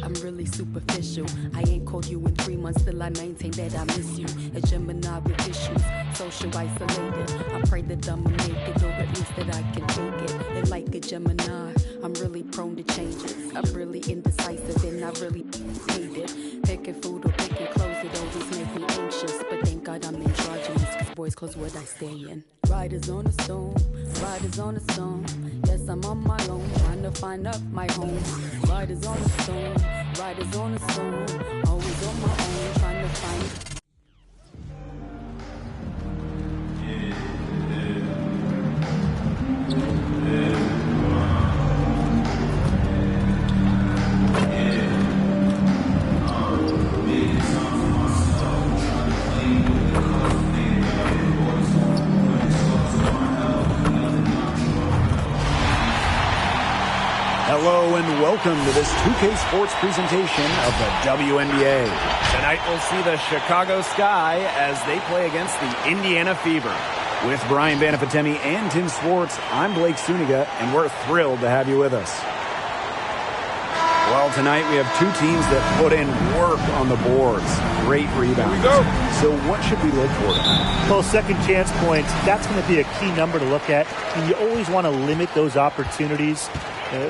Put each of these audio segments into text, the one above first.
I'm really superficial. I ain't called you in 3 months, still I maintain that I miss you. A Gemini with issues, social isolated. I pray that I'ma make it, or at least that I can take it. And like a Gemini, I'm really prone to changes. I'm really indecisive and I really hate it. Picking food or picking clothes, it always makes me anxious. But thank God I'm androgynous, cause boys clothes what I stay in. Riders on a stone, riders on a stone. Yes, I'm on my own, trying to find up my home. Riders on a stone, riders on a stone. Always on my own, trying to find. Hello and welcome to this 2K Sports presentation of the WNBA. Tonight we'll see the Chicago Sky as they play against the Indiana Fever. With Brian Banafitemi and Tim Swartz, I'm Blake Suniga, and we're thrilled to have you with us. Well, tonight we have two teams that put in work on the boards. Great rebounds. Here we go. So what should we look for tonight? Well, second chance points, that's going to be a key number to look at. And you always want to limit those opportunities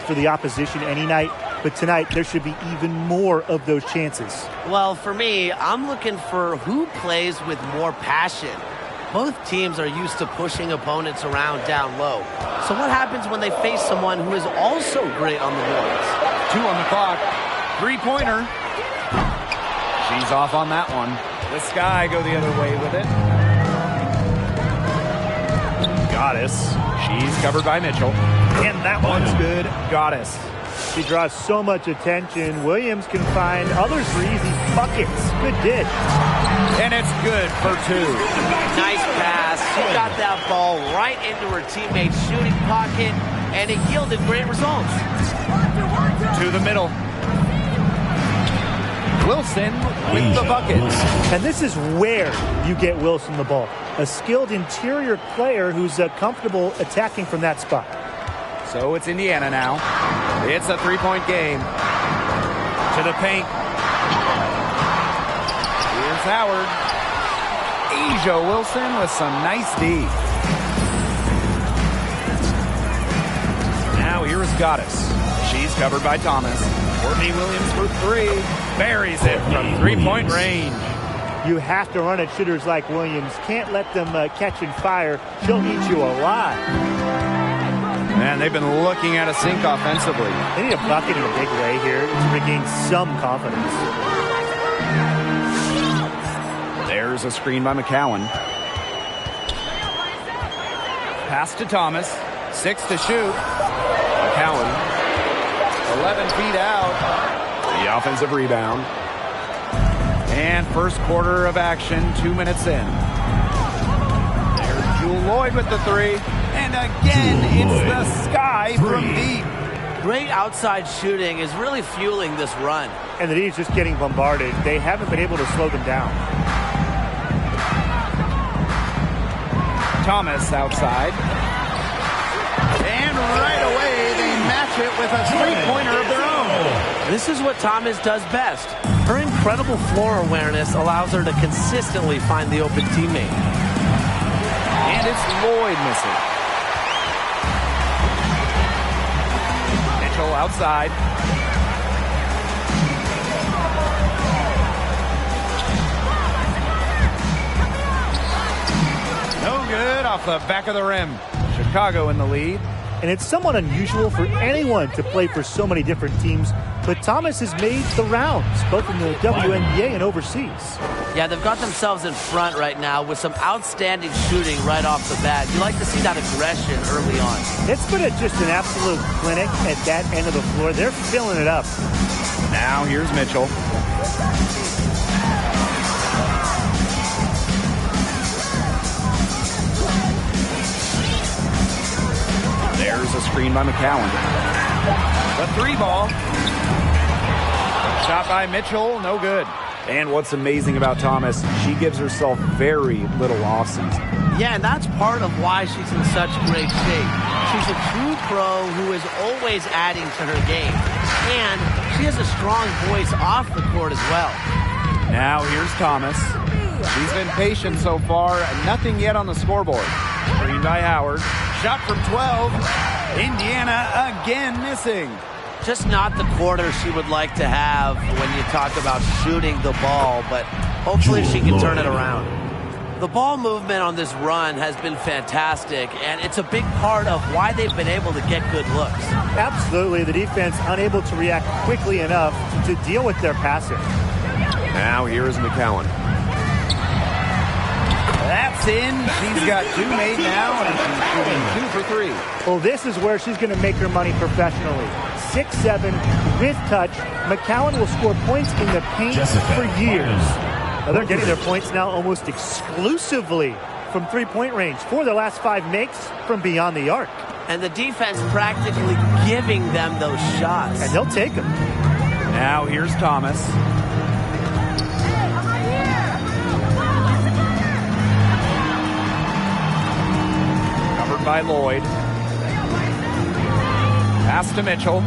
for the opposition any night. But tonight, there should be even more of those chances. Well, for me, I'm looking for who plays with more passion. Both teams are used to pushing opponents around down low. So what happens when they face someone who is also great on the boards? 2 on the clock. Three-pointer. She's off on that one. The Sky go the other way with it. Goddess. She's covered by Mitchell. And that one's good. Goddess. She draws so much attention. Williams can find others for easy buckets. Good dish. And it's good for 2. Nice pass. She got that ball right into her teammate's shooting pocket, and it yielded great results. To the middle. Wilson with the bucket. And this is where you get Wilson the ball. A skilled interior player who's comfortable attacking from that spot. So it's Indiana now. It's a three-point game. To the paint. Here's Howard. Asia Wilson with some nice D. Now here's Goddess. She's covered by Thomas. Courtney Williams for 3. Buries it from three-point range. You have to run at shooters like Williams. Can't let them catch and fire. She'll eat you alive. Man, they've been looking at a sink offensively. They need a bucket in a big way here to regain some confidence. There's a screen by McCowan. Pass to Thomas. 6 to shoot. McCowan. 11 feet out. The offensive rebound. And first quarter of action, 2 minutes in. There's Jewel Lloyd with the 3. And again, it's the Sky from deep. Great outside shooting is really fueling this run. And the D is just getting bombarded. They haven't been able to slow them down. Thomas outside. And right away, they match it with a three-pointer of their own. This is what Thomas does best. Her incredible floor awareness allows her to consistently find the open teammate. And it's Lloyd missing. Mitchell outside. No good, off the back of the rim. Chicago in the lead. And it's somewhat unusual for anyone to play for so many different teams, but Thomas has made the rounds, both in the WNBA and overseas. Yeah, they've got themselves in front right now with some outstanding shooting right off the bat. You like to see that aggression early on. It's been just an absolute clinic at that end of the floor. They're filling it up. Now here's Mitchell. There's a screen by McCowan. The 3 ball. Shot by Mitchell, no good. And what's amazing about Thomas, she gives herself very little offseason. Yeah, and that's part of why she's in such great shape. She's a true pro who is always adding to her game. And she has a strong voice off the court as well. Now here's Thomas. She's been patient so far. Nothing yet on the scoreboard. Screen by Howard. Shot from 12. Indiana again missing. Just not the quarter she would like to have when you talk about shooting the ball, but hopefully she can turn it around. The ball movement on this run has been fantastic, and it's a big part of why they've been able to get good looks. Absolutely. The defense unable to react quickly enough to deal with their passing. Now here is McCowan. That's in. She's got 2 made now, and she's shooting 2 for 3. Well, this is where she's going to make her money professionally. 6'7", with touch. McCowan will score points in the paint for years. Now they're getting their points now almost exclusively from three-point range. 4 of their last 5 makes from beyond the arc. And the defense practically giving them those shots. And they'll take them. Now here's Thomas. Covered by Lloyd. Pass to Mitchell.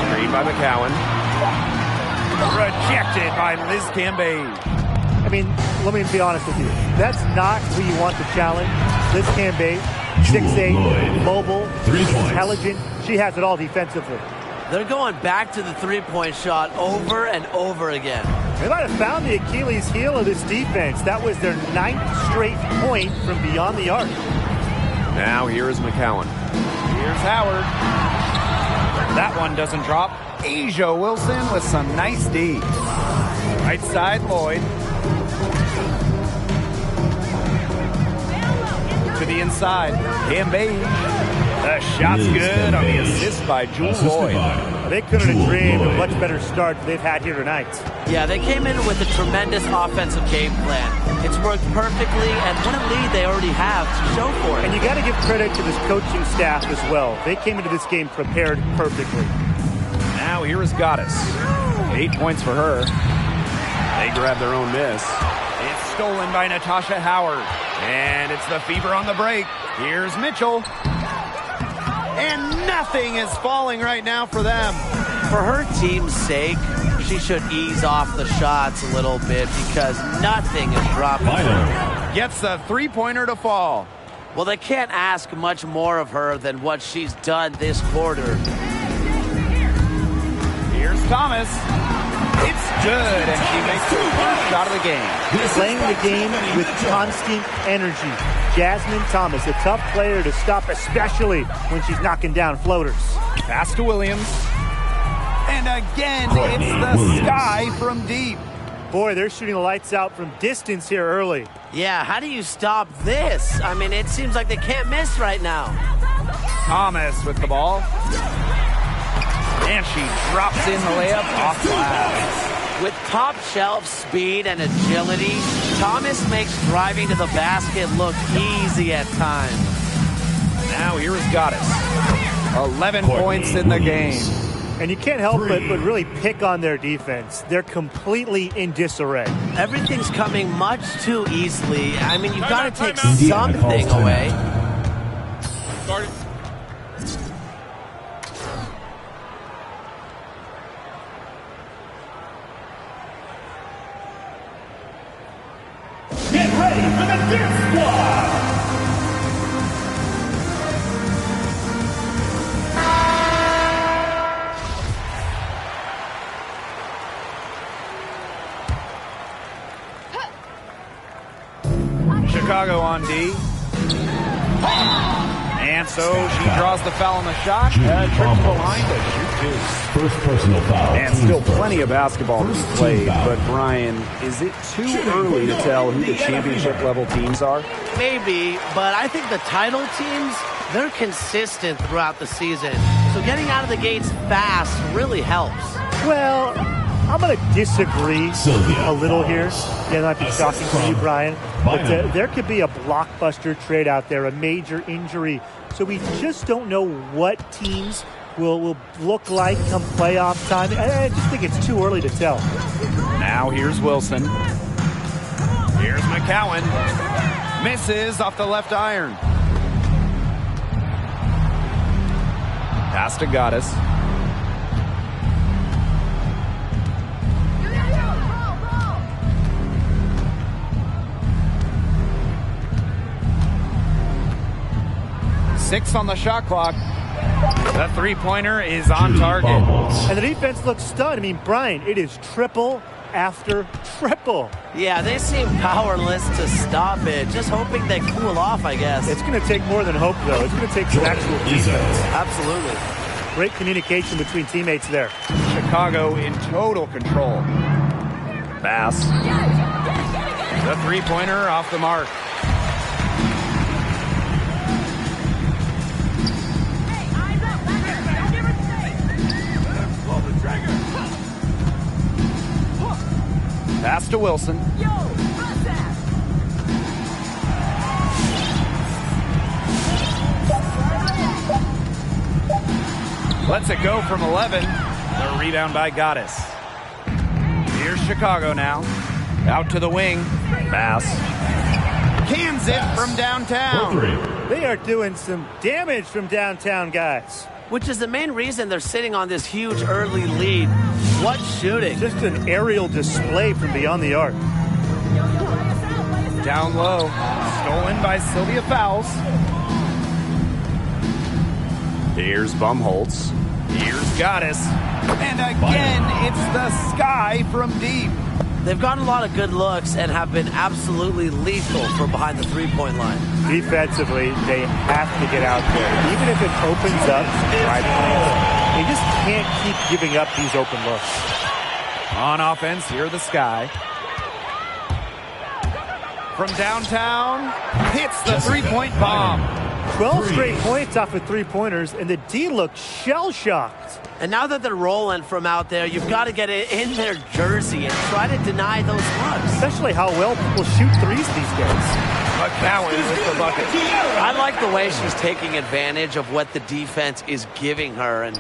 Screen by McCowan. Rejected by Liz Cambage. I mean, let me be honest with you. That's not who you want to challenge. Liz Cambage, 6'8", mobile, intelligent. She has it all defensively. They're going back to the three-point shot over and over again. They might have found the Achilles heel of this defense. That was their 9th straight point from beyond the arc. Now here is McCowan. Here's Howard. That one doesn't drop. Asia Wilson with some nice D. Right side, Lloyd. To the inside, Cambage. The shot's good on the assist by Jewel Lloyd. They couldn't have dreamed of a much better start they've had here tonight. Yeah, they came in with a tremendous offensive game plan. It's worked perfectly, and what a lead they already have to show for it. And you got to give credit to this coaching staff as well. They came into this game prepared perfectly. Now here is Goddess. 8 points for her. They grab their own miss. It's stolen by Natasha Howard. And it's the Fever on the break. Here's Mitchell. And nothing is falling right now for them. For her team's sake, she should ease off the shots a little bit because nothing is dropping. Gets the three-pointer to fall. Well, they can't ask much more of her than what she's done this quarter. Here's Thomas. It's good, and she makes the first shot of the game. Playing the game with constant energy. Jasmine Thomas, a tough player to stop, especially when she's knocking down floaters. Pass to Williams. And again, it's the Sky from deep. Boy, they're shooting the lights out from distance here early. Yeah, how do you stop this? I mean, it seems like they can't miss right now. Thomas with the ball. And she drops in the layup off glass. With top shelf speed and agility, Thomas makes driving to the basket look easy at times. Now here is Goddess. 11 points in the game. And you can't help but really pick on their defense. They're completely in disarray. Everything's coming much too easily. I mean, you've got to take something away. Get ready for the Dip Squad! Chicago on D. And so she draws the foul on the shot. Trips behind to shoot two. First personal foul. And still plenty of basketball to be played. But Brian, is it too early to tell who the championship level teams are? Maybe, but I think the title teams, they're consistent throughout the season. So getting out of the gates fast really helps. Well, I'm going to disagree a little here. Yeah, that might be shocking for you, Brian. But there could be a blockbuster trade out there, a major injury. So we just don't know what teams will look like come playoff time. I just think it's too early to tell. Now here's Wilson. Here's McCowan. Misses off the left iron. Pass to Goddess. 6 on the shot clock. The three-pointer is on target. And the defense looks stunned. I mean, Brian, it is triple after triple. Yeah, they seem powerless to stop it. Just hoping they cool off, I guess. It's going to take more than hope, though. It's going to take some actual defense. Absolutely. Great communication between teammates there. Chicago in total control. Bass. The three-pointer off the mark. Pass to Wilson. Lets it go from 11. The rebound by Goddess. Here's Chicago now. Out to the wing. Bass. Cans it from downtown. They are doing some damage from downtown, guys. Which is the main reason they're sitting on this huge early lead. What shooting. Just an aerial display from beyond the arc. Down low. Stolen by Sylvia Fowles. Here's Bumholtz. Here's Goddess. And again, it's the Sky from deep. They've gotten a lot of good looks and have been absolutely lethal from behind the three-point line. Defensively, they have to get out there. Even if it opens up, they just can't keep giving up these open looks. On offense, here the Sky. From downtown, hits the three-point bomb. 12 straight points off of three-pointers, and the D looks shell-shocked. And now that they're rolling from out there, you've got to get it in their jersey and try to deny those looks. Especially how well people shoot threes these days. McCowan with the bucket. I like the way she's taking advantage of what the defense is giving her. And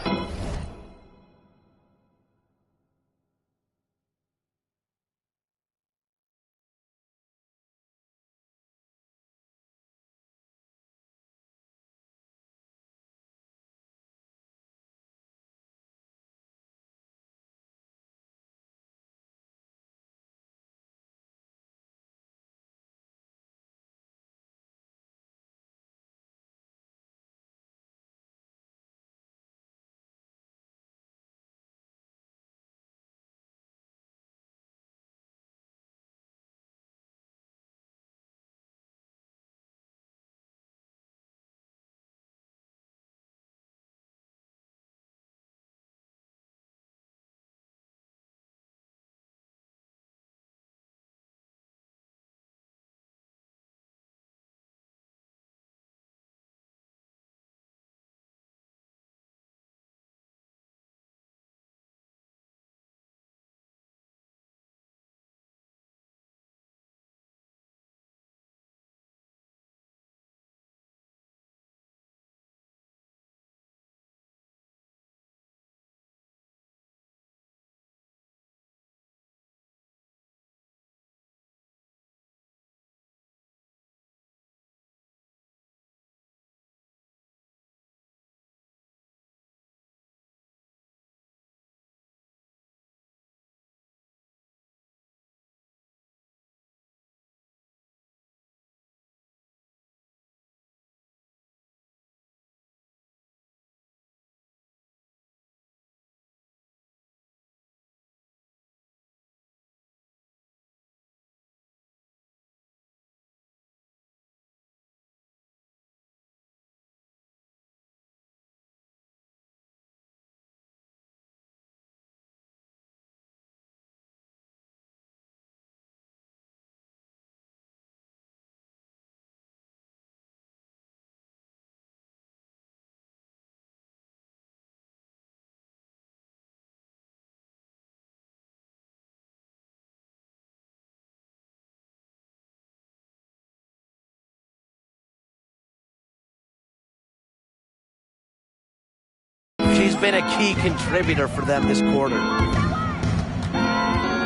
she's been a key contributor for them this quarter.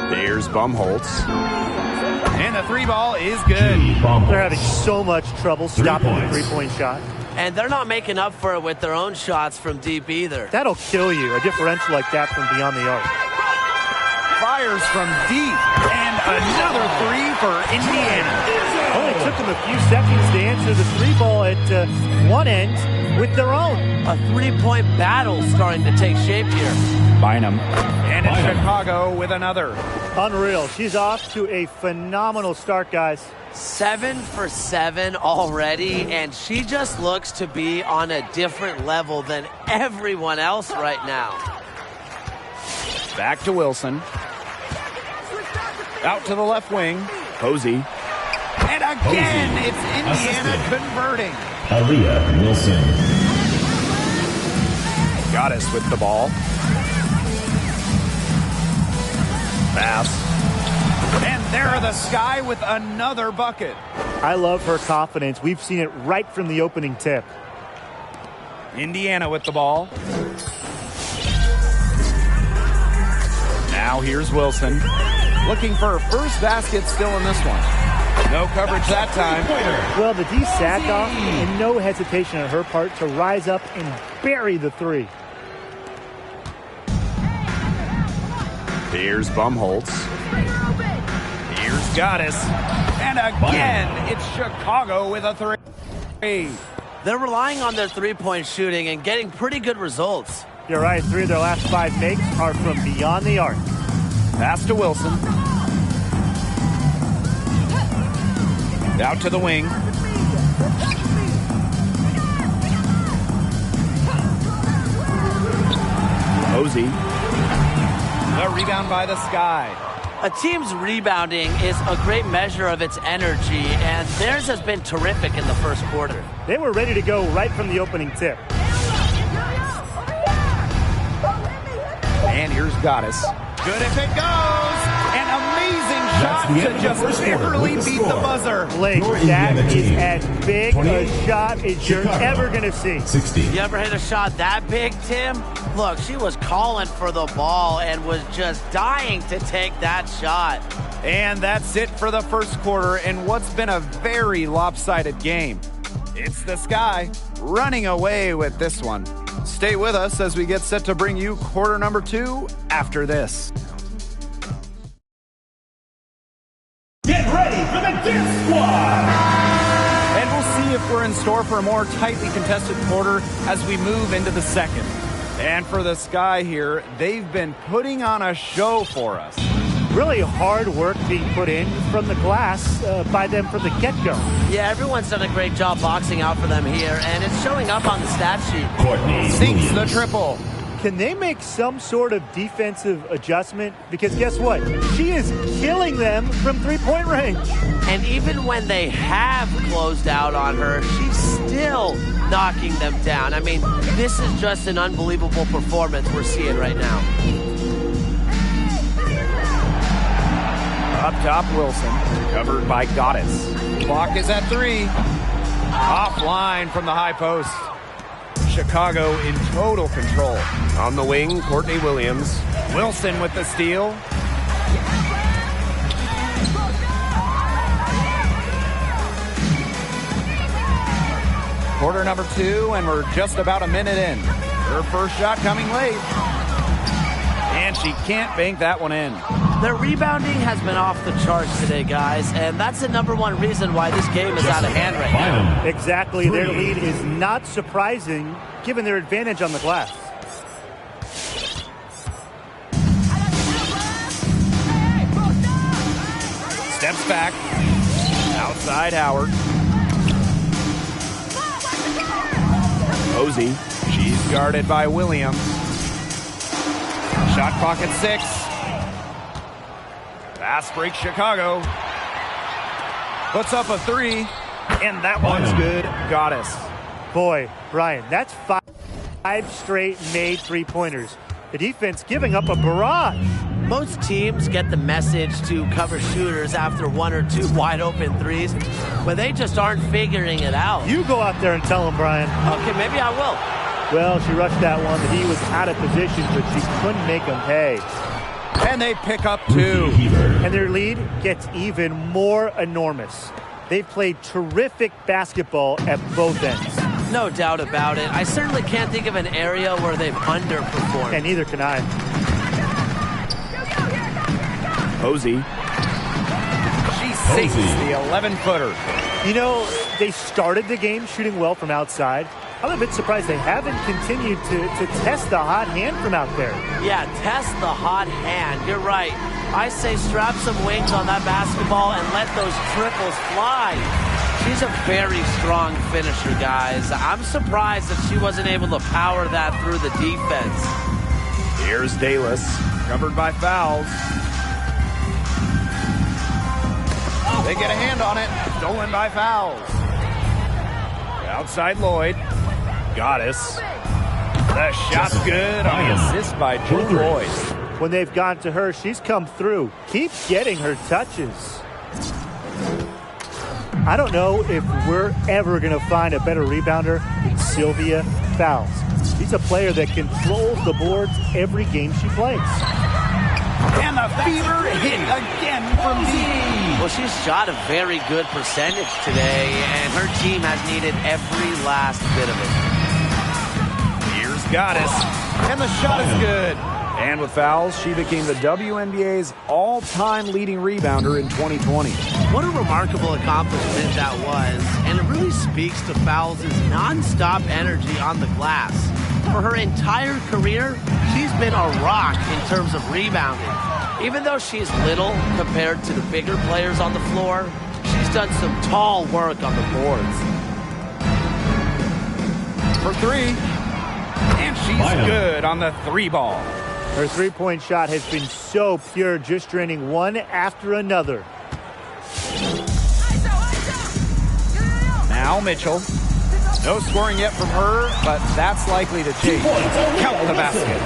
There's Bumholtz. And the three ball is good. They're having so much trouble stopping the three-point shot. And they're not making up for it with their own shots from deep either. That'll kill you, a differential like that from beyond the arc. fires from deep. And another three for Indiana. Only took them a few seconds to answer the three ball at one end with their own. A three-point battle starting to take shape here. Bynum. And it's Chicago with another. Unreal. She's off to a phenomenal start, guys. 7 for 7 already, and she just looks to be on a different level than everyone else right now. Back to Wilson. Out to the left wing. Posey. And again, it's Indiana converting. Aaliyah Wilson. Goddess with the ball. Pass. And there the Sky with another bucket. I love her confidence. We've seen it right from the opening tip. Indiana with the ball. Now here's Wilson. Looking for her first basket still in this one. No coverage that time. Well, the D sacked off, and no hesitation on her part to rise up and bury the three. Here's Bumholtz. Here's Goddess. And again, it's Chicago with a three. They're relying on their three-point shooting and getting pretty good results. You're right. 3 of their last 5 makes are from beyond the arc. Pass to Wilson. Out to the wing. Posey. The rebound by the Sky. A team's rebounding is a great measure of its energy, and theirs has been terrific in the first quarter. They were ready to go right from the opening tip. And here's Goddess. Good if it goes. An amazing shot to just barely beat the buzzer. Blake, that is as big a shot as you're ever going to see. 60. You ever hit a shot that big, Tim? Look, she was calling for the ball and was just dying to take that shot. And that's it for the first quarter in what's been a very lopsided game. It's the Sky running away with this one. Stay with us as we get set to bring you quarter number 2 after this. Get ready for the Dip Squad! And we'll see if we're in store for a more tightly contested quarter as we move into the second. And for the Sky here, they've been putting on a show for us. Really hard work being put in from the glass by them from the get-go. Yeah, everyone's done a great job boxing out for them here, and it's showing up on the stat sheet. Courtney Sinks the Williams. triple. Can they make some sort of defensive adjustment? Because guess what? She is killing them from three-point range. And even when they have closed out on her, she's still knocking them down. I mean, this is just an unbelievable performance we're seeing right now. Up top, Wilson, covered by Goddess. Clock is at 3. Offline from the high post. Chicago in total control. On the wing, Courtney Williams. Wilson with the steal. Quarter number 2, and we're just about a minute in. Her first shot coming late. And she can't bank that one in. Their rebounding has been off the charts today, guys, and that's the #1 reason why this game is out of hand right now. Exactly. Their lead is not surprising given their advantage on the glass. Steps back. Outside Howard. Posey. She's guarded by Williams. Shot clock at 6. Fast break Chicago. Puts up a 3. And that one's good. Goddess. Boy, Brian, that's 5 straight made three-pointers. The defense giving up a barrage. Most teams get the message to cover shooters after 1 or 2 wide-open threes, but they just aren't figuring it out. You go out there and tell them, Brian. Okay, maybe I will. Well, she rushed that one. He was out of position, but she couldn't make him pay. And they pick up 2. And their lead gets even more enormous. They've played terrific basketball at both ends. No doubt about it. I certainly can't think of an area where they've underperformed. And neither can I. Posey. She sinks the 11-footer. You know, they started the game shooting well from outside. I'm a bit surprised they haven't continued to test the hot hand from out there. Yeah, test the hot hand. You're right. I say strap some wings on that basketball and let those triples fly. She's a very strong finisher, guys. I'm surprised that she wasn't able to power that through the defense. Here's Dalis, covered by fouls. They get a hand on it, stolen by fouls. Outside Lloyd. Goddess. The shot's good on the assist by Jewel Lloyd. When they've gone to her, she's come through. Keep getting her touches. I don't know if we're ever going to find a better rebounder than Sylvia Fowles. She's a player that controls the boards every game she plays. And the Fever hit again from deep. Well, she's shot a very good percentage today, and her team has needed every last bit of it. Here's Goddess, and the shot is good. And with fouls, she became the WNBA's all-time leading rebounder in 2020. What a remarkable accomplishment that was, and it really speaks to Fowles' non-stop energy on the glass. For her entire career, she's been a rock in terms of rebounding. Even though she's little compared to the bigger players on the floor, she's done some tall work on the boards. For three, and she's good on the three ball. Her three-point shot has been so pure, just draining one after another. Now Mitchell. No scoring yet from her, but that's likely to change. Count the basket.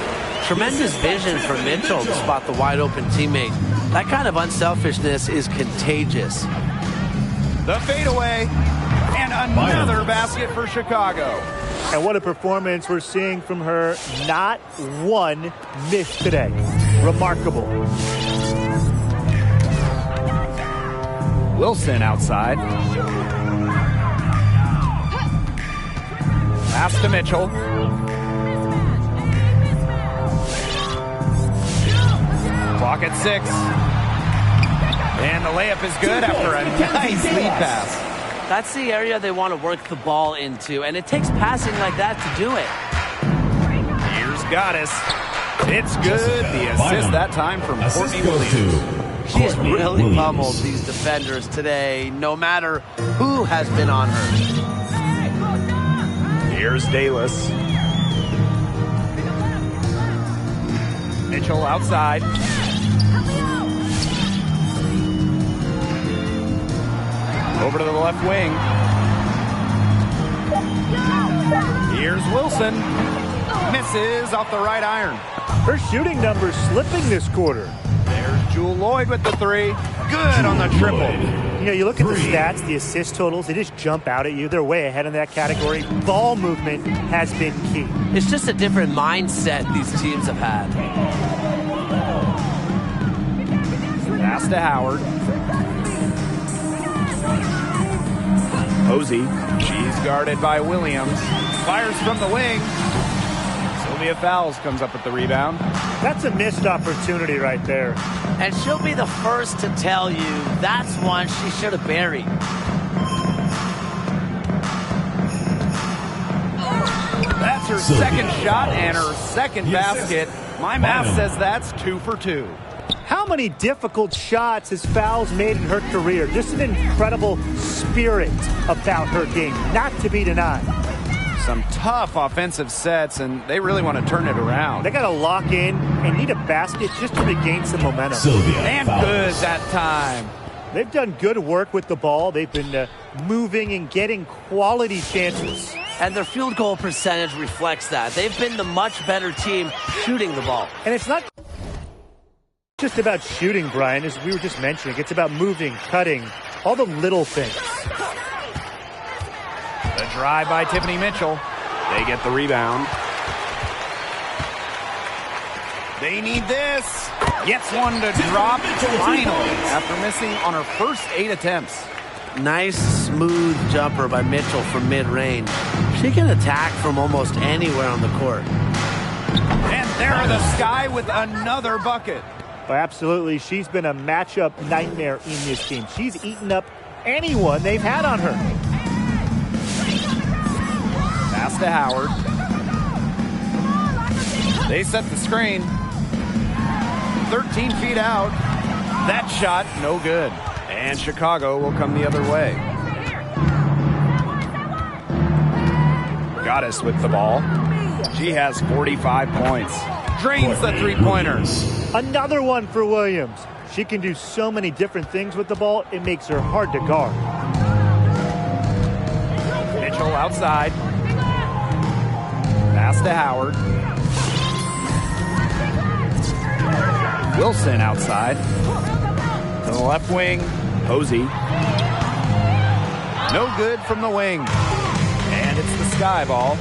Tremendous vision from Mitchell to spot the wide-open teammate. That kind of unselfishness is contagious. The fadeaway, and another basket for Chicago. And what a performance we're seeing from her. Not one miss today. Remarkable. Wilson outside. Pass to Mitchell. Clock at 6. And the layup is good after a nice lead pass. That's the area they want to work the ball into, and it takes passing like that to do it. Here's Goddess. It's good. The assist that time from Courtney Williams. She's really pummeled these defenders today, no matter who has been on her. Here's Dalis. Mitchell outside. Over to the left wing. Here's Wilson. Misses off the right iron. Her shooting numbers slipping this quarter. There's Jewel Lloyd with the three. Good on the triple. You know, you look at the stats, the assist totals, they just jump out at you. They're way ahead in that category. Ball movement has been key. It's just a different mindset these teams have had. Pass to Howard. Posey. She's guarded by Williams. Fires from the wing. Sylvia Fowles comes up with the rebound. That's a missed opportunity right there. And she'll be the first to tell you that's one she should have buried. That's her second shot and her second basket. My math says that's 2 for 2. How many difficult shots has Fowles made in her career? Just an incredible spirit about her game, not to be denied. Some tough offensive sets, and they really want to turn it around. They got to lock in and need a basket just to regain some momentum. And good that time. They've done good work with the ball. They've been moving and getting quality chances. And their field goal percentage reflects that. They've been the much better team shooting the ball. And it's not just about shooting, Brian, as we were just mentioning. It's about moving, cutting, all the little things. The drive by Tiffany Mitchell. They get the rebound. They need this. Gets one to drop finally after missing on her first 8 attempts. Nice, smooth jumper by Mitchell from mid-range. She can attack from almost anywhere on the court. And there are the Sky with another bucket. Well, absolutely. She's been a matchup nightmare in this game. She's eaten up anyone they've had on her. Pass to Howard. They set the screen. 13 feet out. That shot, no good. And Chicago will come the other way. Goddess with the ball. She has 45 points. Drains the three-pointer. Another one for Williams. She can do so many different things with the ball, it makes her hard to guard. Mitchell outside. Pass to Howard. Wilson outside. To the left wing. Posey. No good from the wing. And it's the sky ball.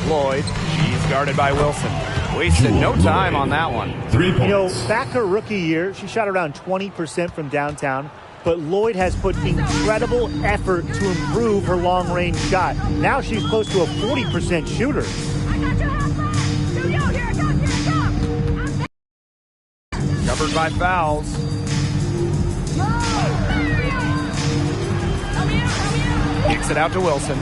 Lloyd. She's guarded by Wilson. Wasted no time on that one. 3 points. You know, back her rookie year, she shot around 20% from downtown, but Lloyd has put incredible effort to improve her long-range shot. Now she's close to a 40% shooter. Covered by fouls. Kicks it out to Wilson.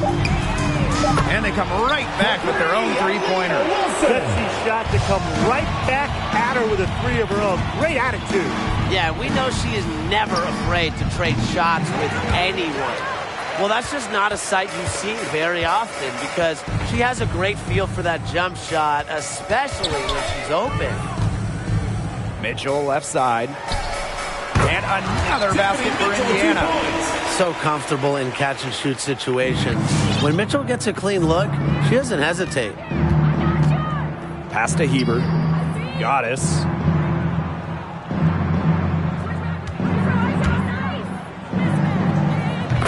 And they come right back with their own three-pointer. Sexy shot to come right back at her with a three of her own. Great attitude. Yeah, we know she is never afraid to trade shots with anyone. Well, that's just not a sight you see very often because she has a great feel for that jump shot, especially when she's open. Mitchell left side. And another basket for Indiana. So comfortable in catch-and-shoot situations. When Mitchell gets a clean look, she doesn't hesitate. Pass to Hebert. Goddess.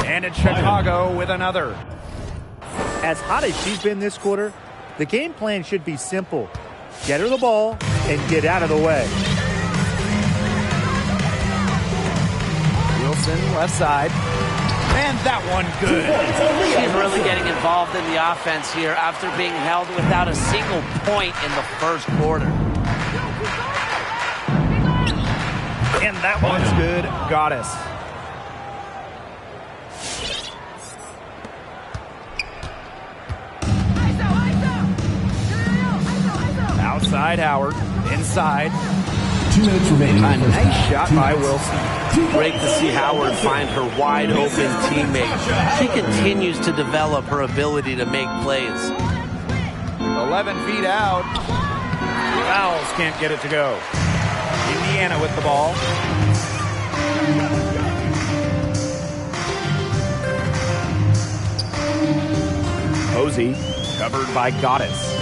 And it's Chicago with another. As hot as she's been this quarter, the game plan should be simple. Get her the ball and get out of the way. Wilson left side. And that one good. She's really getting involved in the offense here after being held without a single point in the first quarter. And that one's good. Goddess. Outside Howard. Inside. 2 minutes remaining. A nice shot by Wilson. Great to see Howard find her wide open teammate. She continues to develop her ability to make plays. 11 feet out. Fouls can't get it to go. Indiana with the ball. Posey covered by Goddess.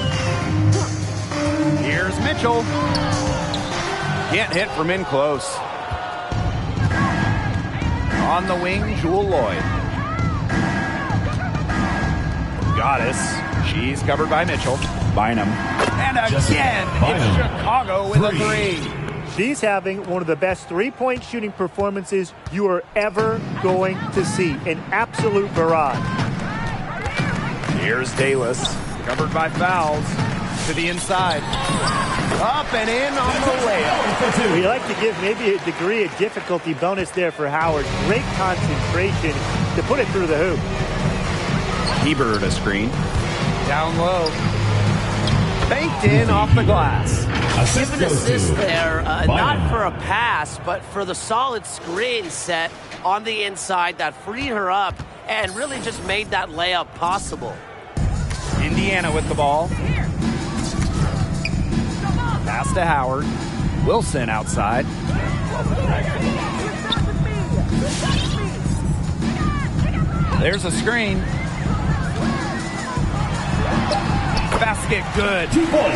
Here's Mitchell. Can't hit from in close. On the wing, Jewel Lloyd. Goddess. She's covered by Mitchell. Bynum. And again, it's Chicago with a three. She's having one of the best three-point shooting performances you are ever going to see. An absolute barrage. Here's Dalis. Covered by fouls. To the inside. Up and in on the layup. We like to give maybe a degree of difficulty bonus there for Howard. Great concentration to put it through the hoop. Hebert a screen. Down low. Banked in off the glass. Give an assist there, not for a pass, but for the solid screen set on the inside that freed her up and really just made that layup possible. Indiana with the ball. Pass to Howard. Wilson outside. There's a screen. Basket good.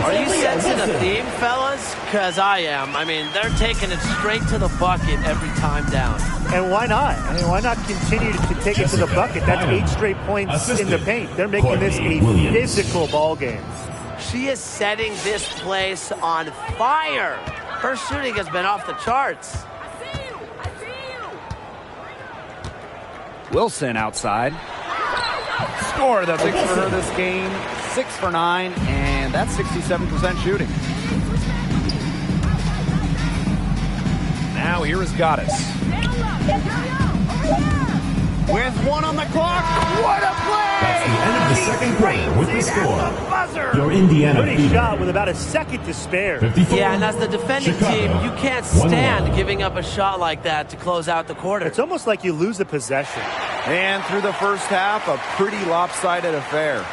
Are you sensing a theme, fellas? Because I am. I mean, they're taking it straight to the bucket every time down. And why not? I mean, why not continue to take it to the bucket? That's 8 straight points in the paint. They're making this a physical ball game. She is setting this place on fire. Her shooting has been off the charts. Wilson outside. Score the picks for her this game. 6 for 9, and that's 67% shooting. here is Goddess. With one on the clock. What a play! That's the end of the second quarter with the score. Your Indiana Pretty Fever. shot with about a second to spare. 54. Yeah, and as the defending Chicago. team, you can't stand 1-1. giving up a shot like that to close out the quarter. It's almost like you lose the possession. And through the first half, a pretty lopsided affair.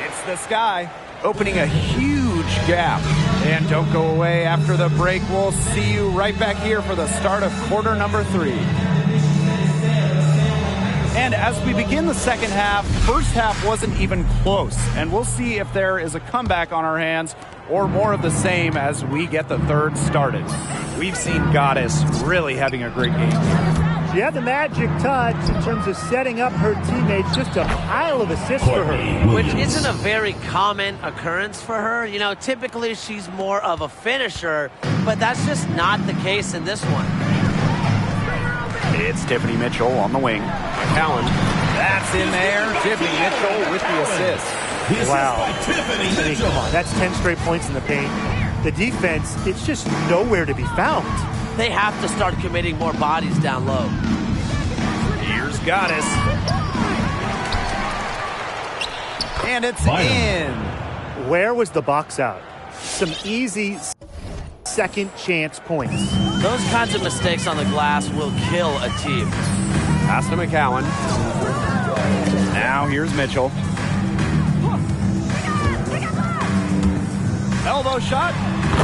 It's the Sky opening a huge gap. And don't go away after the break. We'll see you right back here for the start of quarter number 3. And as we begin the second half, first half wasn't even close. And we'll see if there is a comeback on our hands or more of the same as we get the third started. We've seen Goddess really having a great game. She had the magic touch in terms of setting up her teammates. Just a pile of assists for her. Which isn't a very common occurrence for her. You know, typically she's more of a finisher, but that's just not the case in this one. It's Tiffany Mitchell on the wing. McCowan, that's in there. Tiffany Mitchell with the assist. Wow. I mean, come on, that's 10 straight points in the paint. The defense, it's just nowhere to be found. They have to start committing more bodies down low. Here's Goddess. And it's in. Where was the box out? Some easy second chance points. Those kinds of mistakes on the glass will kill a team. Pass to McCowan. Now here's Mitchell. Elbow shot.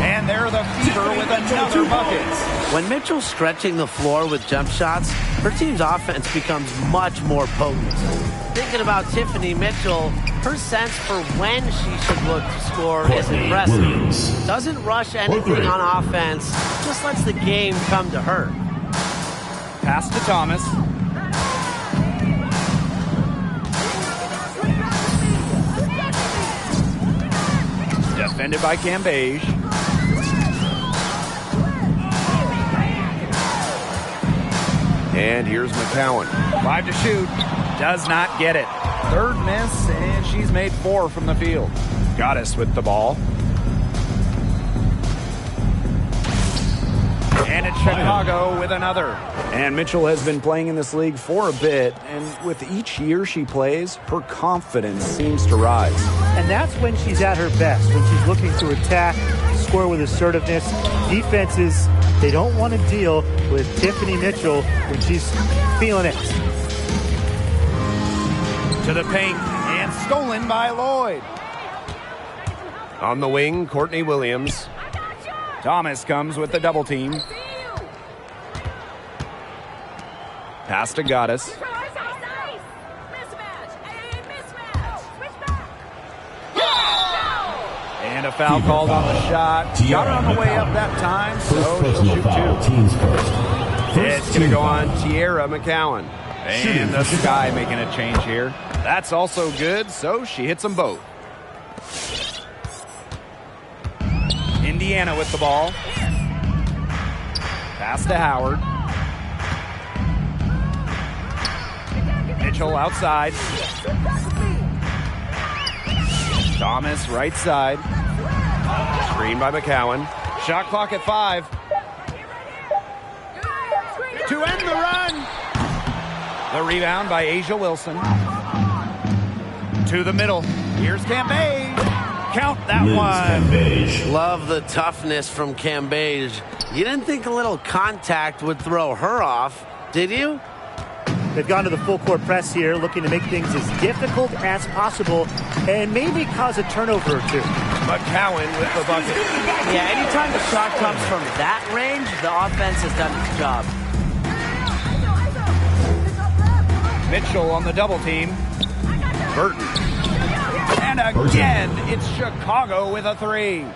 And there the Fever with another bucket. When Mitchell's stretching the floor with jump shots, her team's offense becomes much more potent. Thinking about Tiffany Mitchell, her sense for when she should look to score is impressive. Doesn't rush anything on offense, just lets the game come to her. Pass to Thomas. Defended by Cambage. And here's McCowan. 5 to shoot. Does not get it. Third miss, and she's made 4 from the field. Goddess with the ball. And it's Chicago with another. And Mitchell has been playing in this league for a bit, and with each year she plays, her confidence seems to rise. And that's when she's at her best, when she's looking to attack, score with assertiveness. Defenses, they don't want to deal with Tiffany Mitchell when she's feeling it. To the paint, and stolen by Lloyd. On the wing, Courtney Williams. Thomas comes with the double team. Pass to Goddess. And a foul called on the shot. Got her on the way up that time, so she'll shoot 2. Teams first. It's going to go on Tierra McCowan. And the Sky making a change here. That's also good, so she hits them both. Indiana with the ball. Pass to Howard. Mitchell outside. Thomas right side. Screen by McCowan. Shot clock at 5. To end the run. The rebound by Asia Wilson. To the middle. Here's Cambage. Count that one. Love the toughness from Cambage. You didn't think a little contact would throw her off, did you? They've gone to the full court press here, looking to make things as difficult as possible and maybe cause a turnover or 2. McCowan with the bucket. Yeah, anytime the shot comes from that range, the offense has done its job. Mitchell on the double team. Burton. And again, it's Chicago with a 3.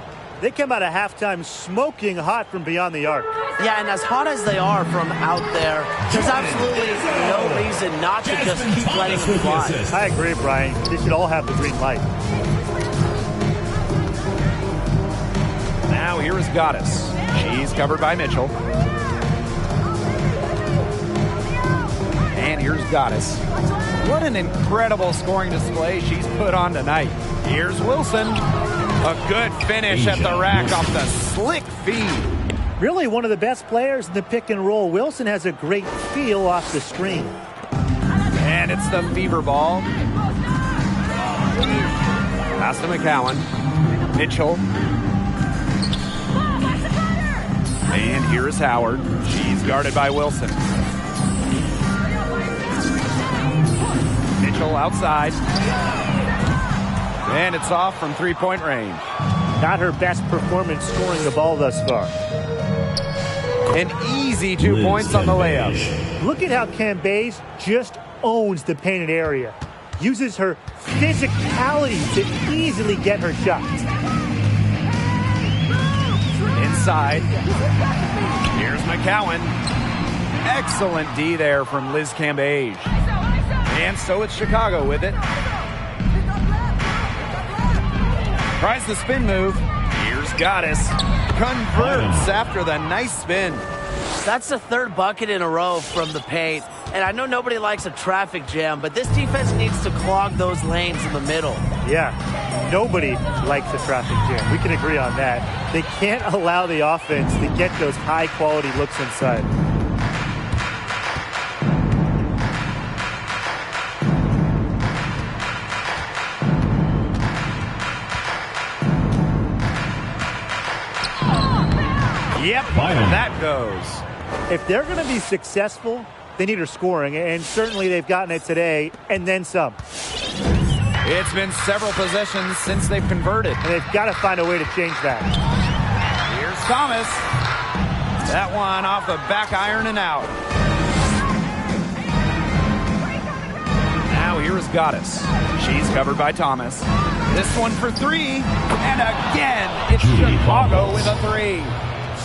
They come out of halftime smoking hot from beyond the arc. Yeah, and as hot as they are from out there, there's absolutely no reason not to just keep letting them fly. I agree, Brian. They should all have the green light. Now here is Goddess. She's covered by Mitchell. And here's Goddess. What an incredible scoring display she's put on tonight. Here's Wilson. A good finish at the rack off the slick feed. Really one of the best players in the pick and roll. Wilson has a great feel off the screen. And it's the Fever ball. Pass to McCowan. Mitchell. And here is Howard. She's guarded by Wilson. Mitchell outside. And it's off from three-point range. Not her best performance scoring the ball thus far. An easy 2 points on the layup. Look at how Cambaze just owns the painted area. Uses her physicality to easily get her shots. Inside. Here's McCowan. Excellent D there from Liz Cambaze. And so it's Chicago with it. Tries the spin move. Here's Goddess. Converts after the nice spin. That's the third bucket in a row from the paint. And I know nobody likes a traffic jam, but this defense needs to clog those lanes in the middle. Yeah, nobody likes a traffic jam. We can agree on that. They can't allow the offense to get those high-quality looks inside. Yep, that goes. If they're going to be successful, they need her scoring, and certainly they've gotten it today, and then some. It's been several possessions since they've converted. And they've got to find a way to change that. Here's Thomas. That one off the back iron and out. Now here is Goddess. She's covered by Thomas. This one for three. And again, it's Chicago with a three.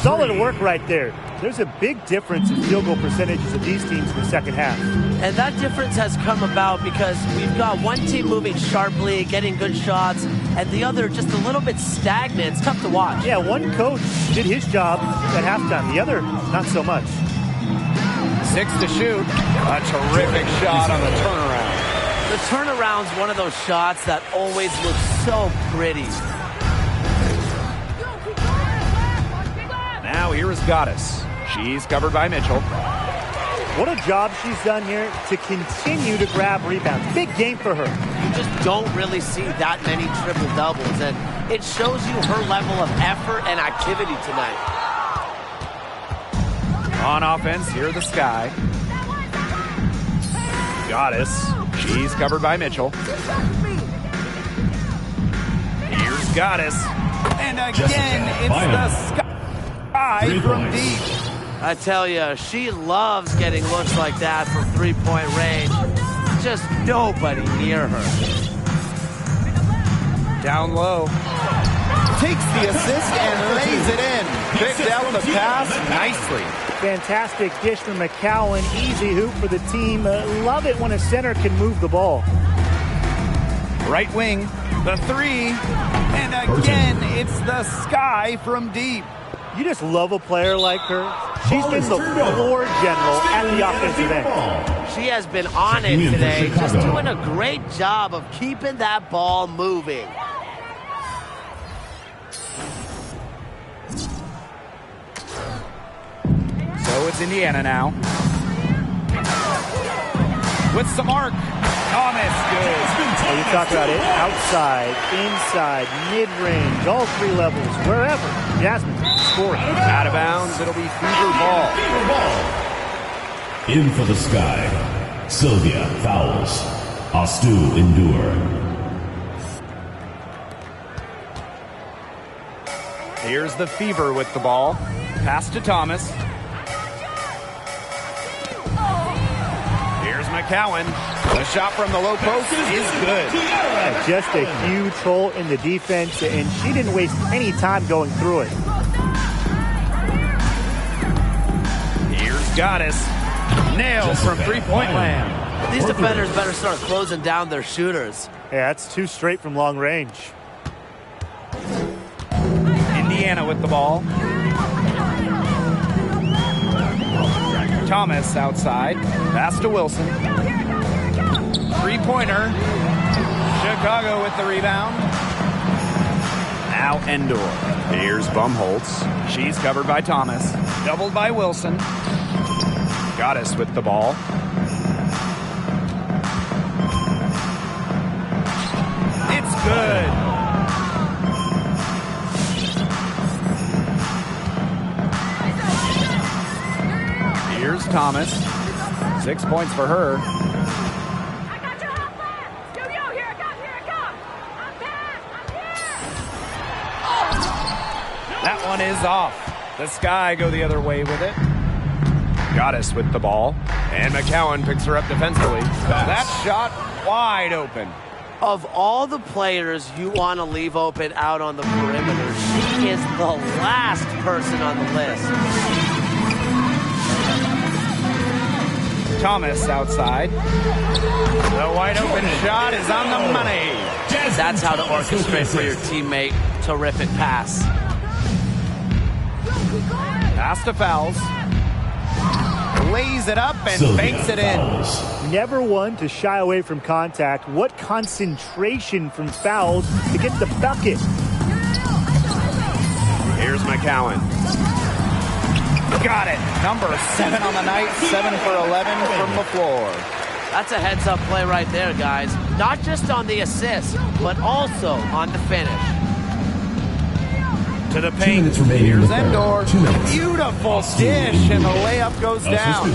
Solid work right there. There's a big difference in field goal percentages of these teams in the second half. And that difference has come about because we've got one team moving sharply, getting good shots, and the other just a little bit stagnant. It's tough to watch. Yeah, one coach did his job at halftime. The other, not so much. 6 to shoot. A terrific shot on the turnaround. The turnaround's one of those shots that always looks so pretty. Now here is Goddess. She's covered by Mitchell. What a job she's done here to continue to grab rebounds. Big game for her. You just don't really see that many triple-doubles, and it shows you her level of effort and activity tonight. On offense, here the Sky. Goddess. She's covered by Mitchell. Here's Goddess. And again, it's the Sky from deep. I tell you, she loves getting looks like that from three-point range. Just nobody near her. Down low. Takes the assist and lays it in. Picked out the pass nicely. Fantastic dish from McCowan. Easy hoop for the team. Love it when a center can move the ball. Right wing. The three. And again, it's the Sky from deep. You just love a player like her. She's been the floor general at the offensive end. She has been on it today, just doing a great job of keeping that ball moving. So it's Indiana now. With some arc. Thomas, good. Oh, you talk about it. Outside, inside, mid-range, all three levels, wherever. Jasmine scoring. Out of bounds, it'll be Fever ball. In for the Sky. Sylvia fouls. Astu endure. Here's the Fever with the ball. Pass to Thomas. Here's McCowan. The shot from the low post is good. Just a huge hole in the defense, and she didn't waste any time going through it. Here's Goddess. Nails from three-point land. These defenders better start closing down their shooters. Yeah, that's two straight from long range. Indiana with the ball. Thomas outside. Pass to Wilson. Three-pointer. Chicago with the rebound. Now Endor. Here's Bumholtz. She's covered by Thomas. Doubled by Wilson. Goddess with the ball. It's good. Here's Thomas. 6 points for her. I got your hot pass. Yo, here I come. I'm back. That one is off. The Sky go the other way with it. Goddess with the ball. And McCowan picks her up defensively. That shot wide open. Of all the players you want to leave open out on the perimeter, she is the last person on the list. Thomas outside. The wide open shot is on the money. That's how to orchestrate for your teammate. Terrific pass. Pass to Fouls. Lays it up and banks it in. Never one to shy away from contact. What concentration from Fouls to get the bucket. Here's McCowan. Got it. Number 7 on the night. 7 for 11 from the floor. That's a heads-up play right there, guys. Not just on the assist, but also on the finish. To the paint. Here's Endor. Beautiful dish, and the layup goes down.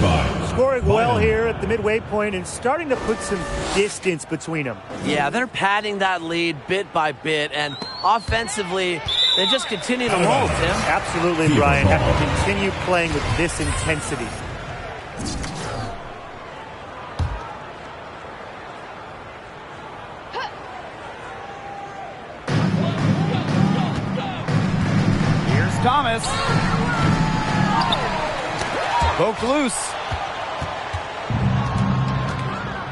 Scoring well here at the midway point and starting to put some distance between them. Yeah, they're padding that lead bit by bit, and offensively, they just continue to roll, Tim. Absolutely, Brian. Have to continue playing with this intensity. Thomas. Poked loose.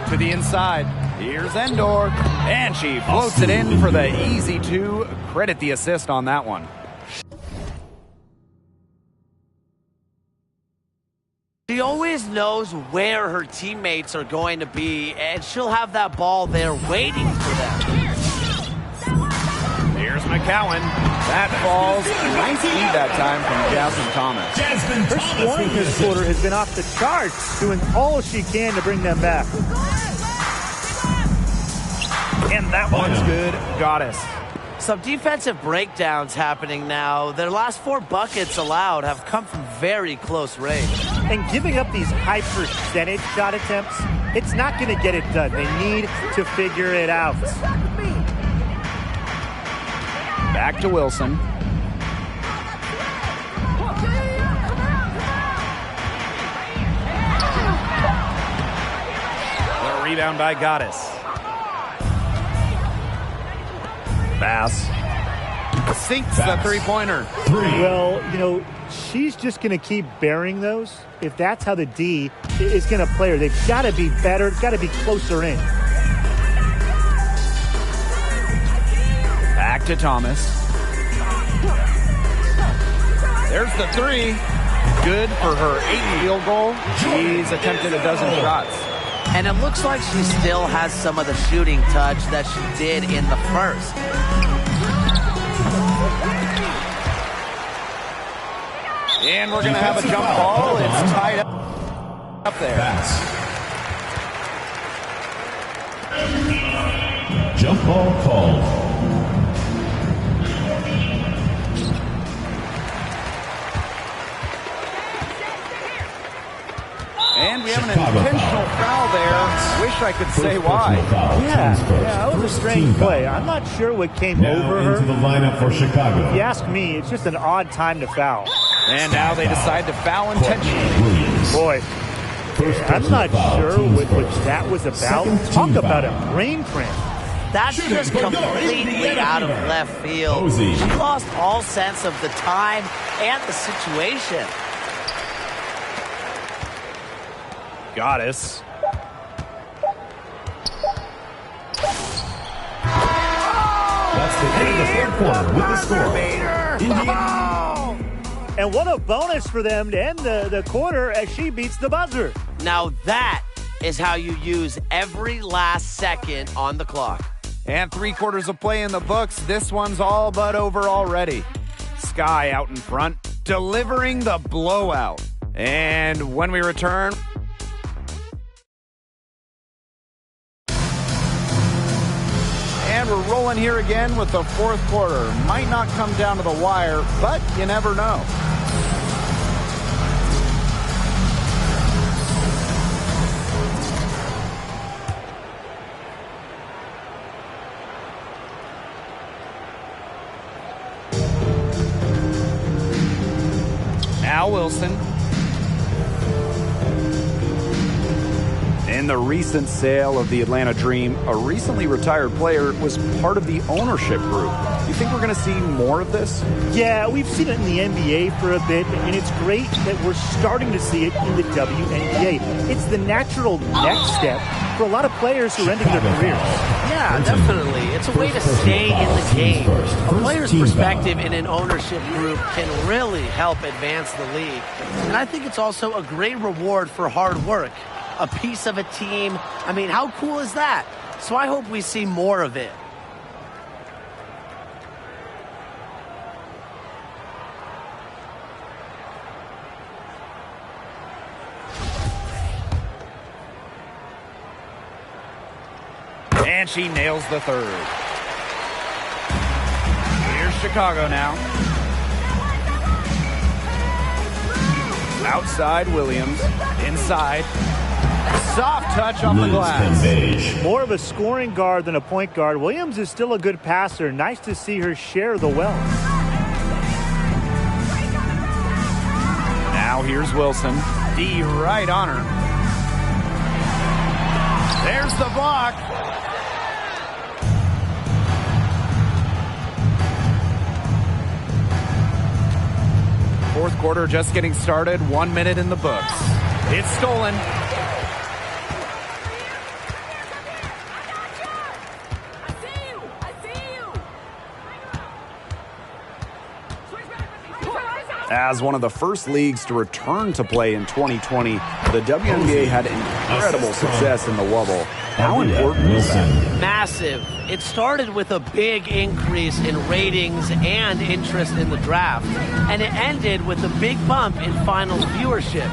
To the inside. Here's Endor. And she floats it in for the easy 2. Credit the assist on that one. She always knows where her teammates are going to be, and she'll have that ball there waiting for them. Here's McCowan. That falls. Nice lead that time from Jasmine Thomas. Her scoring this quarter has been off the charts, doing all she can to bring them back. And that one's good. Goddess. Some defensive breakdowns happening now. Their last 4 buckets allowed have come from very close range. And giving up these high percentage shot attempts, it's not going to get it done. They need to figure it out. Back to Wilson. The rebound by Goddess. Bass. Sinks the three-pointer. Well, you know, she's just going to keep burying those. If that's how the D is going to play her, they've got to be better, got to be closer in. Back to Thomas. There's the 3. Good for her 8th field goal. She's attempted a dozen shots. And it looks like she still has some of the shooting touch that she did in the first. And we're going to have a jump ball. It's tied up there. Jump ball called. And we have an intentional foul there. Wish I could say why. Yeah, that was a strange play. I'm not sure what came over her. Into the lineup for Chicago. If you ask me, it's just an odd time to foul. And now they decide to foul intentionally. Boy, I'm not sure what that was about. Talk about a brain cramp. That's just completely out of left field. She lost all sense of the time and the situation. Goddess. That's the end of the third quarter with the score. Indiana. And what a bonus for them to end the quarter as she beats the buzzer. Now that is how you use every last second on the clock. And 3 quarters of play in the books. This one's all but over already. Sky out in front, delivering the blowout. And when we return... And we're rolling here again with the fourth quarter. Might not come down to the wire, but you never know. Now Wilson. In the recent sale of the Atlanta Dream, a recently retired player was part of the ownership group. You think we're going to see more of this? Yeah, we've seen it in the NBA for a bit, and it's great that we're starting to see it in the WNBA. It's the natural next step for a lot of players who are ending their careers. Yeah, definitely. It's a way to stay in the game. A player's perspective in an ownership group can really help advance the league. And I think it's also a great reward for hard work. A piece of a team. I mean, how cool is that? So I hope we see more of it. And she nails the third. Here's Chicago now. Outside Williams. Inside. Soft touch off the glass. More of a scoring guard than a point guard. Williams is still a good passer. Nice to see her share the wealth. Now here's Wilson. D right on her. There's the block. Fourth quarter just getting started. 1 minute in the books. It's stolen. As one of the first leagues to return to play in 2020, the WNBA had incredible success in the Wubble. How important is that? Massive. It started with a big increase in ratings and interest in the draft, and it ended with a big bump in finals viewership.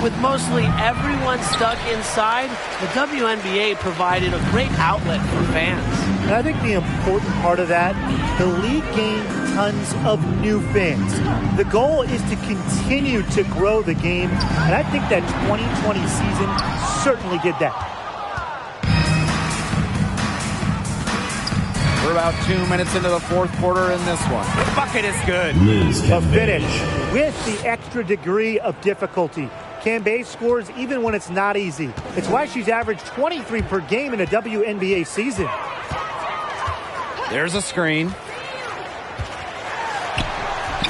With mostly everyone stuck inside, the WNBA provided a great outlet for fans. And I think the important part of that, the league gained tons of new fans. The goal is to continue to grow the game, and I think that 2020 season certainly did that. We're about 2 minutes into the fourth quarter in this one. The bucket is good. A finish with the extra degree of difficulty. Cambay scores even when it's not easy. It's why she's averaged 23 per game in a WNBA season. There's a screen.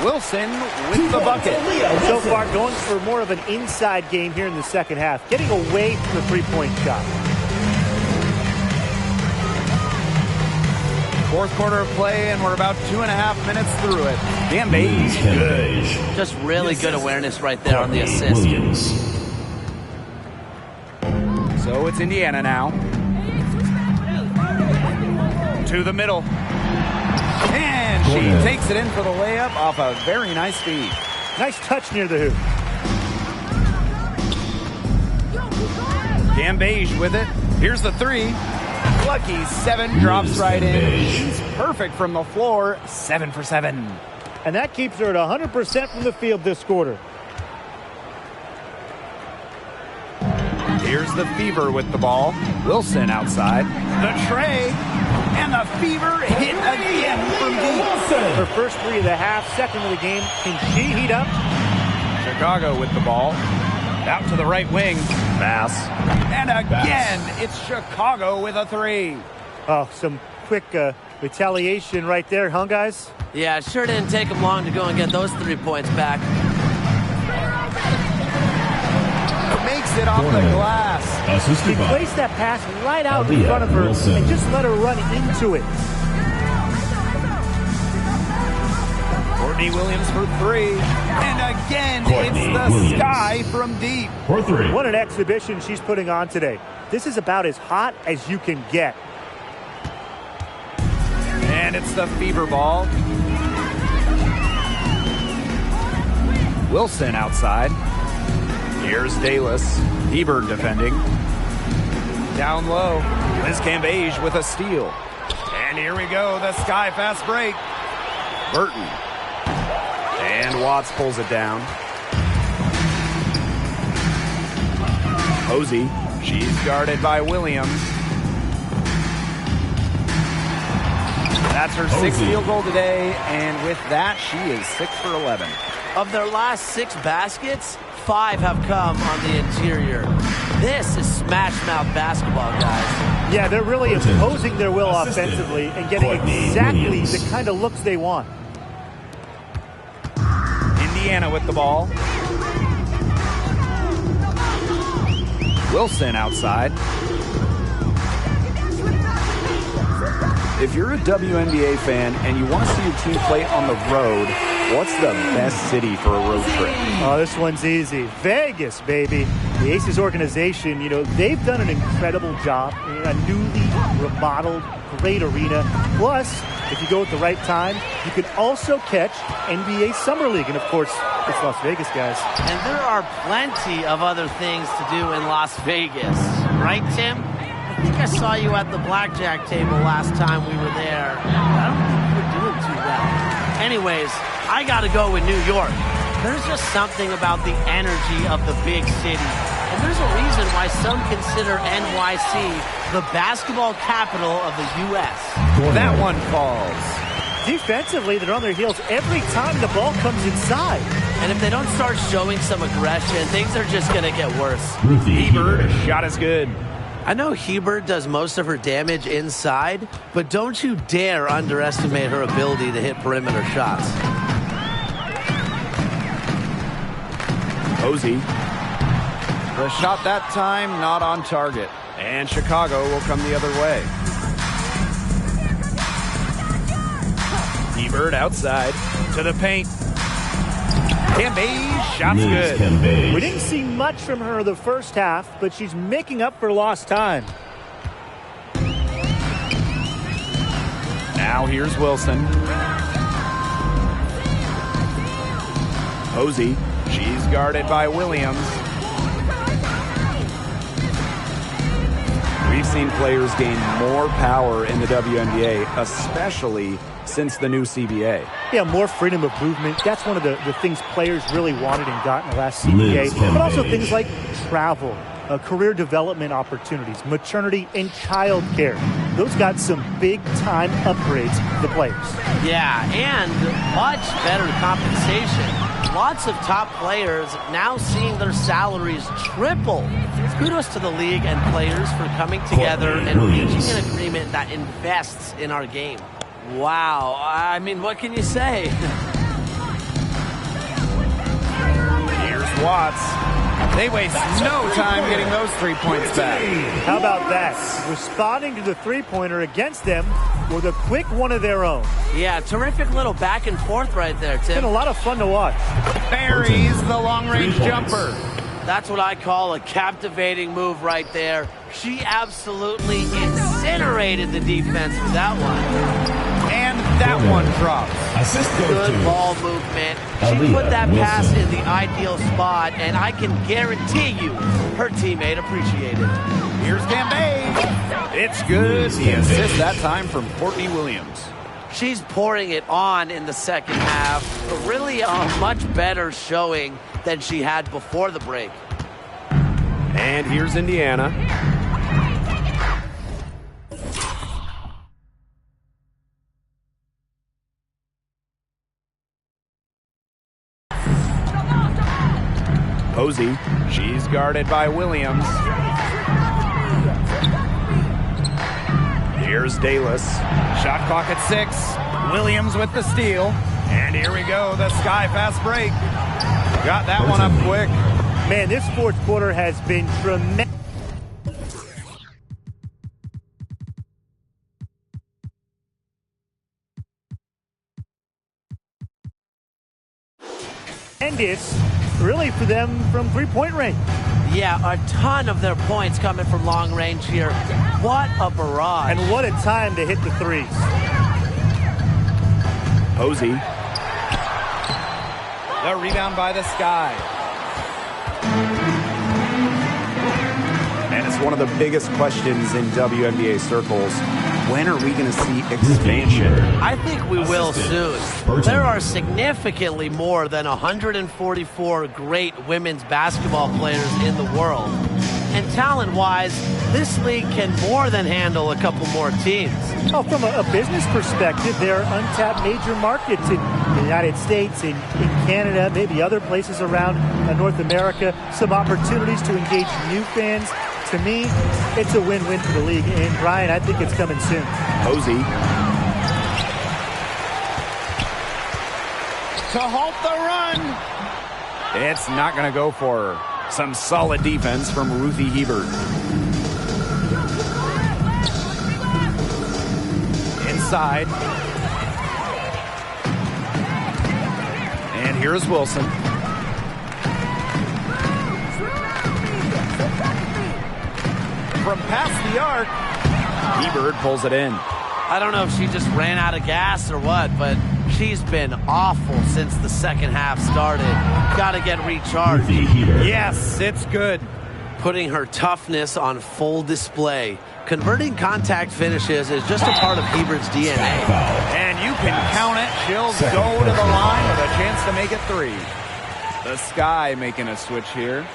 Wilson with the bucket. So far, going for more of an inside game here in the second half, getting away from the three-point shot. Fourth quarter of play, and we're about 2.5 minutes through it. Cambay good. Just really good awareness right there on the assist. So it's Indiana now. To the middle. And she takes it in for the layup off a very nice feed. Nice touch near the hoop. Cambage with it. Here's the three. Lucky 7 drops right in. She's perfect from the floor. 7 for 7. And that keeps her at 100% from the field this quarter. Here's the Fever with the ball. Wilson outside. The tray. And the Fever hit again from deep. Her first three of the half, second of the game. Can she heat up? Chicago with the ball. Out to the right wing. Pass. And again, it's Chicago with a three. Oh, some quick retaliation right there, huh, guys? Yeah, it sure didn't take them long to go and get those 3 points back. Makes it off the glass. He placed that pass right out in front of her and just let her run into it. Courtney Williams for three. And again, it's the Sky from deep. For three. What an exhibition she's putting on today. This is about as hot as you can get. And it's the Fever ball. Wilson outside. Here's Dalis. Hebert defending. Down low. Liz Cambage with a steal. And here we go, the sky fast break. Burton. And Watts pulls it down. Posey. She's guarded by Williams. That's her sixth field goal today, and with that, she is 6 for 11. Of their last 6 baskets, 5 have come on the interior. This is smash-mouth basketball, guys. Yeah, they're really imposing their will offensively and getting exactly the kind of looks they want. Indiana with the ball. Wilson outside. If you're a WNBA fan and you want to see your team play on the road, what's the best city for a road trip? Oh, this one's easy. Vegas, baby. The Aces organization, you know, they've done an incredible job in a newly remodeled, great arena. Plus, if you go at the right time, you can also catch NBA Summer League. And, of course, it's Las Vegas, guys. And there are plenty of other things to do in Las Vegas. Right, Tim? I think I saw you at the blackjack table last time we were there. I don't think you were doing too well. Anyways, I got to go with New York. There's just something about the energy of the big city. And there's a reason why some consider NYC the basketball capital of the U.S. That one falls. Defensively, they're on their heels every time the ball comes inside. And if they don't start showing some aggression, things are just going to get worse. Hebert, shot is good. I know Hebert does most of her damage inside, but don't you dare underestimate her ability to hit perimeter shots. Posey. The shot that time, not on target. And Chicago will come the other way. Hebert outside to the paint. Cambage, shot's good. We didn't see much from her the first half, but she's making up for lost time. Now here's Wilson. Posey, she's guarded by Williams. We've seen players gain more power in the WNBA, especially since the new CBA. Yeah, more freedom of movement. That's one of the things players really wanted and got in the last CBA. But also things like travel, career development opportunities, maternity and child care. Those got some big-time upgrades for the players. Yeah, and much better compensation. Lots of top players now seeing their salaries triple. Kudos to the league and players for coming together and reaching an agreement that invests in our game. Wow, I mean, what can you say? Here's Watts. They waste no time getting those 3 points back. How about that? Responding to the three-pointer against them with a quick one of their own. Yeah, terrific little back and forth right there, Tim. Been a lot of fun to watch. Buries the long-range jumper. That's what I call a captivating move right there. She absolutely incinerated the defense with that one. And that one drops. Good ball movement. She put that pass in the ideal spot, and I can guarantee you her teammate appreciated it. Here's Cambage. It's good. The assist that time from Courtney Williams. She's pouring it on in the second half. But really a much better showing than she had before the break. And here's Indiana. Posey, she's guarded by Williams. Here's Dalis. Shot clock at 6. Williams with the steal. And here we go, the sky fast break. Got that one up quick. Man, this fourth quarter has been tremendous. Really for them from three-point range. Yeah, a ton of their points coming from long range here. What a barrage. And what a time to hit the threes. Posey. The rebound by the Sky. And it's one of the biggest questions in WNBA circles. When are we going to see expansion? I think we will soon. There are significantly more than 144 great women's basketball players in the world. And talent-wise, this league can more than handle a couple more teams. Oh, from a business perspective, there are untapped major markets in the United States, in Canada, maybe other places around North America. Some opportunities to engage new fans. To me, it's a win-win for the league. And, Brian, I think it's coming soon. Posey. To halt the run. It's not going to go for her. Some solid defense from Ruthie Hebert. Inside. And here's Wilson. From past the arc, Hebert pulls it in. I don't know if she just ran out of gas or what, but she's been awful since the second half started. Got to get recharged. Yes, it's good. Putting her toughness on full display. Converting contact finishes is just a part of Hebert's DNA. And you can count it. She'll go to the line with a chance to make it 3. The Sky making a switch here.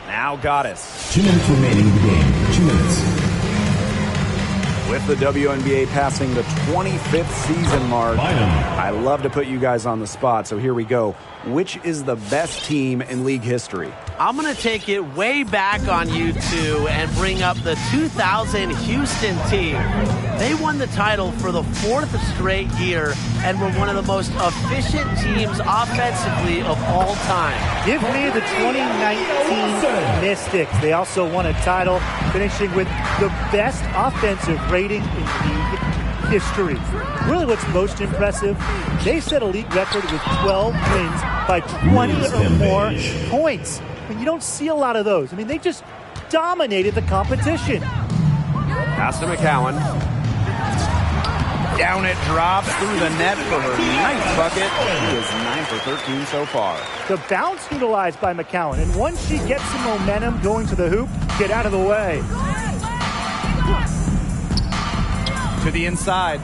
Now Goddess. 2 minutes remaining in the game. 2 minutes. With the WNBA passing the 25th season mark, Bynum. I love to put you guys on the spot, so here we go. Which is the best team in league history? I'm going to take it way back on you two and bring up the 2000 Houston team. They won the title for the 4th straight year and were one of the most efficient teams offensively of all time. Give me the 2019 Mystics. They also won a title, finishing with the best offensive rating in league history. Really what's most impressive, they set a league record with 12 wins by 20 or more points. I mean, you don't see a lot of those. I mean, they just dominated the competition. Pass to McCowan. Down it drops through the net for her ninth bucket. She is 9 for 13 so far. The bounce utilized by McCowan, and once she gets some momentum going to the hoop, get out of the way. To the inside.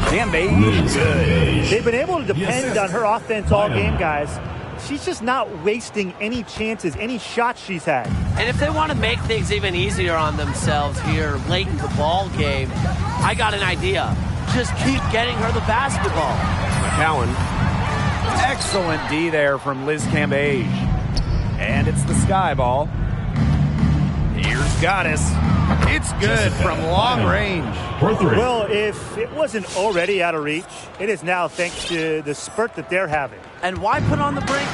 Cambage. Good. They've been able to depend on her offense all game, guys. She's just not wasting any chances, any shots she's had. And if they want to make things even easier on themselves here late in the ball game, I got an idea. Just keep getting her the basketball. McCowan. Excellent D there from Liz Cambage. And it's the Sky ball. Here's Goddess. It's good from long range. Well, if it wasn't already out of reach, it is now thanks to the spurt that they're having. And why put on the brink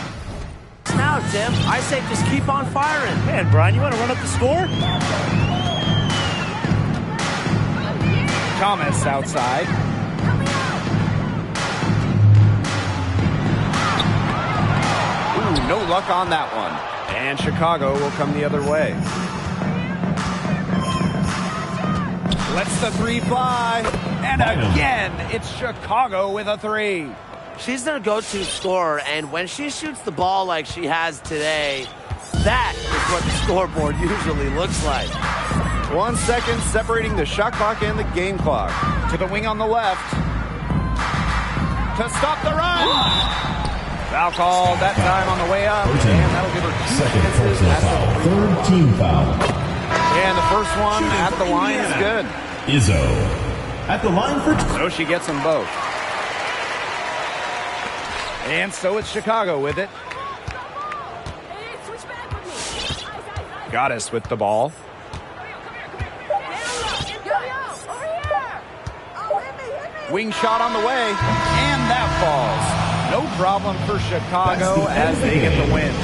now, Tim? I say just keep on firing. Man, Brian, you want to run up the score? Thomas outside. Ooh, no luck on that one. And Chicago will come the other way. Lets the 3 fly. And again, it's Chicago with a 3. She's their go-to scorer, and when she shoots the ball like she has today, that is what the scoreboard usually looks like. 1 second separating the shot clock and the game clock. To the wing on the left. To stop the run. Foul called that time on the way up. And that'll give her 2 chances. Third team foul. And the first one at the line is good. Izzo at the line for... So she gets them both. And so it's Chicago with it. Goddess with the ball. Wing shot on the way. And that falls. No problem for Chicago as they get the win.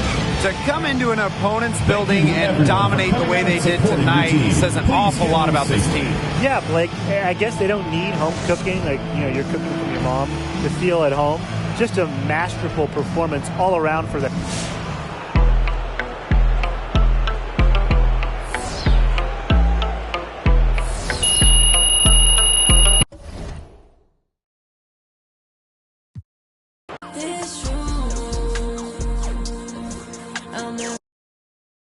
To come into an opponent's building and dominate the way they did tonight says an awful lot about this team. Yeah, Blake, I guess they don't need home cooking, like, you know, you're cooking from your mom, to feel at home. Just a masterful performance all around for them. This